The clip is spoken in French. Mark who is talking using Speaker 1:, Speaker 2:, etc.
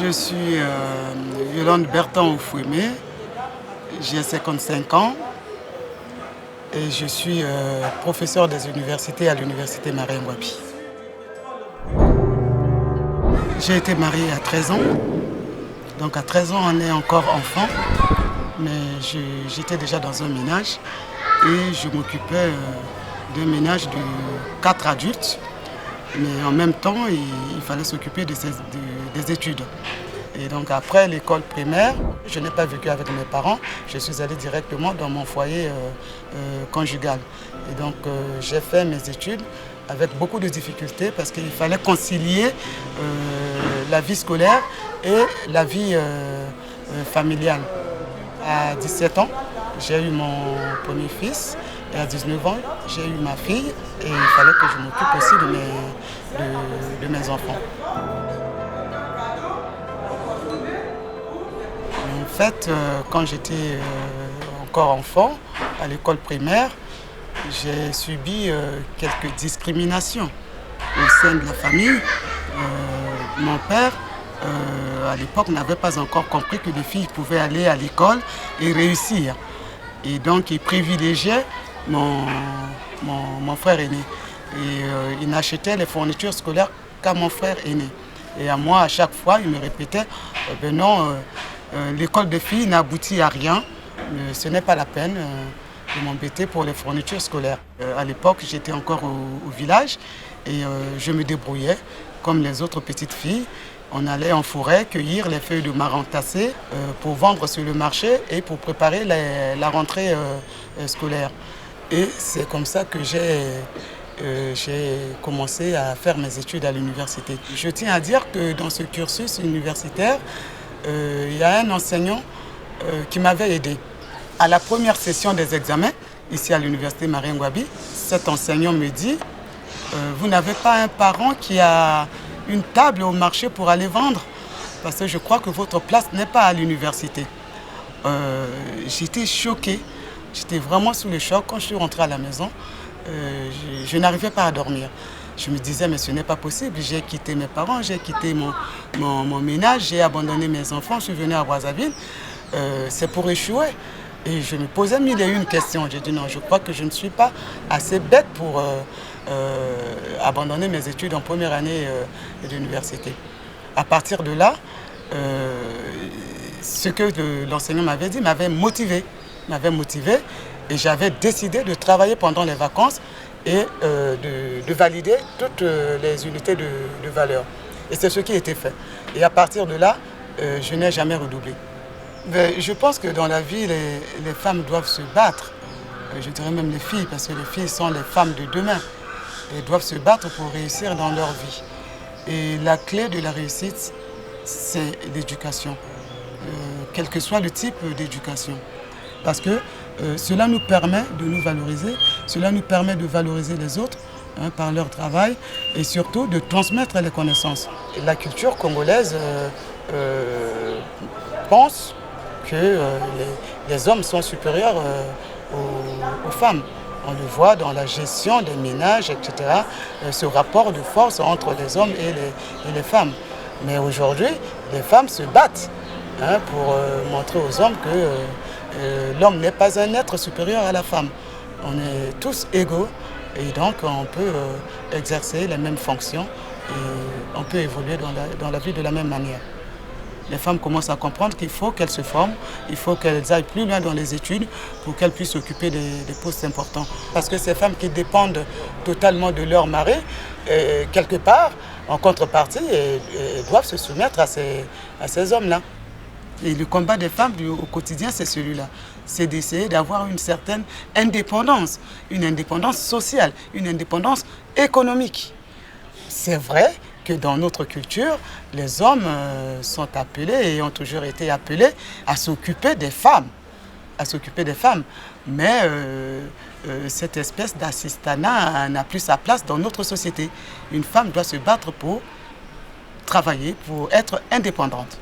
Speaker 1: Je suis Yolande Bertrand Oufouémé, j'ai 55 ans et je suis professeur des universités à l'université Marien-Ngouabi. J'ai été mariée à 13 ans, donc à 13 ans on est encore enfant, mais j'étais déjà dans un ménage et je m'occupais d'un ménage de 4 adultes, mais en même temps il fallait s'occuper des études. Et donc après l'école primaire, je n'ai pas vécu avec mes parents, je suis allée directement dans mon foyer conjugal. Et donc j'ai fait mes études avec beaucoup de difficultés parce qu'il fallait concilier la vie scolaire et la vie familiale. À 17 ans, j'ai eu mon premier fils et à 19 ans, j'ai eu ma fille et il fallait que je m'occupe aussi de mes enfants. En fait, quand j'étais encore enfant, à l'école primaire, j'ai subi quelques discriminations au sein de la famille. Mon père, à l'époque, n'avait pas encore compris que les filles pouvaient aller à l'école et réussir. Et donc, il privilégiait mon frère aîné. Et il n'achetait les fournitures scolaires qu'à mon frère aîné. Et à moi, à chaque fois, il me répétait, ben non, l'école des filles n'aboutit à rien, ce n'est pas la peine de m'embêter pour les fournitures scolaires. À l'époque, j'étais encore au village et je me débrouillais comme les autres petites filles. On allait en forêt cueillir les feuilles de marron tassées pour vendre sur le marché et pour préparer la rentrée scolaire. Et c'est comme ça que j'ai commencé à faire mes études à l'université. Je tiens à dire que dans ce cursus universitaire, il y a un enseignant qui m'avait aidé. À la première session des examens, ici à l'université Marien-Ngouabi, cet enseignant me dit « Vous n'avez pas un parent qui a une table au marché pour aller vendre parce que je crois que votre place n'est pas à l'université. » J'étais choquée, j'étais vraiment sous le choc. Quand je suis rentrée à la maison, je n'arrivais pas à dormir. Je me disais, mais ce n'est pas possible, j'ai quitté mes parents, j'ai quitté mon ménage, j'ai abandonné mes enfants, je suis venue à Brazzaville, c'est pour échouer. Et je me posais mille et une questions. J'ai dit non, je crois que je ne suis pas assez bête pour abandonner mes études en première année d'université. À partir de là, ce que l'enseignant m'avait dit m'avait motivé. Et j'avais décidé de travailler pendant les vacances et de valider toutes les unités de valeur. Et c'est ce qui a été fait. Et à partir de là, je n'ai jamais redoublé. Mais je pense que dans la vie, les femmes doivent se battre. Je dirais même les filles, parce que les filles sont les femmes de demain. Elles doivent se battre pour réussir dans leur vie. Et la clé de la réussite, c'est l'éducation. Quel que soit le type d'éducation. Parce que cela nous permet de nous valoriser, cela nous permet de valoriser les autres par leur travail et surtout de transmettre les connaissances. La culture congolaise pense que les hommes sont supérieurs aux femmes. On le voit dans la gestion des ménages, etc. Ce rapport de force entre les hommes et les femmes. Mais aujourd'hui, les femmes se battent pour montrer aux hommes que l'homme n'est pas un être supérieur à la femme. On est tous égaux et donc on peut exercer les mêmes fonctions et on peut évoluer dans la vie de la même manière. Les femmes commencent à comprendre qu'il faut qu'elles se forment, il faut qu'elles aillent plus loin dans les études pour qu'elles puissent occuper des postes importants. Parce que ces femmes qui dépendent totalement de leur mari, quelque part, en contrepartie, doivent se soumettre à ces hommes-là. Et le combat des femmes au quotidien, c'est celui-là. C'est d'essayer d'avoir une certaine indépendance, une indépendance sociale, une indépendance économique. C'est vrai que dans notre culture, les hommes sont appelés et ont toujours été appelés à s'occuper des femmes. Mais cette espèce d'assistanat n'a plus sa place dans notre société. Une femme doit se battre pour travailler, pour être indépendante.